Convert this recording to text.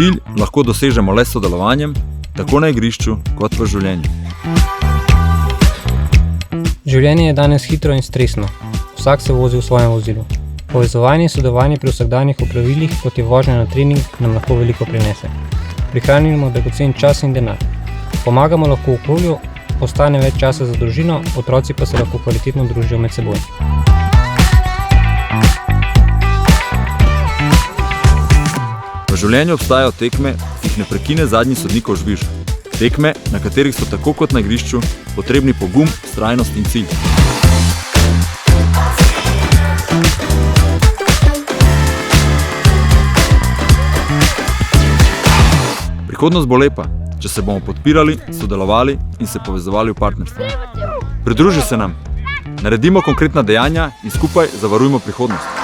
Cilj lahko dosežemo le s sodelovanjem, tako na igrišču kot v življenju. Življenje je danes hitro in stresno. Vsak se vozi v svojem vozilu. Povezovanje in sodelovanje pri vsakdanjih opravilih, kot je vožnja na trening, nam lahko veliko prinese. Prihranimo dragocen čas in denar. Pomagamo lahko okolju, ostane več časa za družino, otroci pa se lahko kvalitetno družijo med seboj. V življenju obstajajo tekme, ki jih ne prekine zadnji sodnikov žvižg. Tekme, na katerih so tako kot na igrišču potrebni pogum, vztrajnost in cilj. Prihodnost bo lepa, če se bomo podpirali, sodelovali in se povezovali v partnerstvu. Pridruži se nam, naredimo konkretna dejanja in skupaj zavarujmo prihodnost.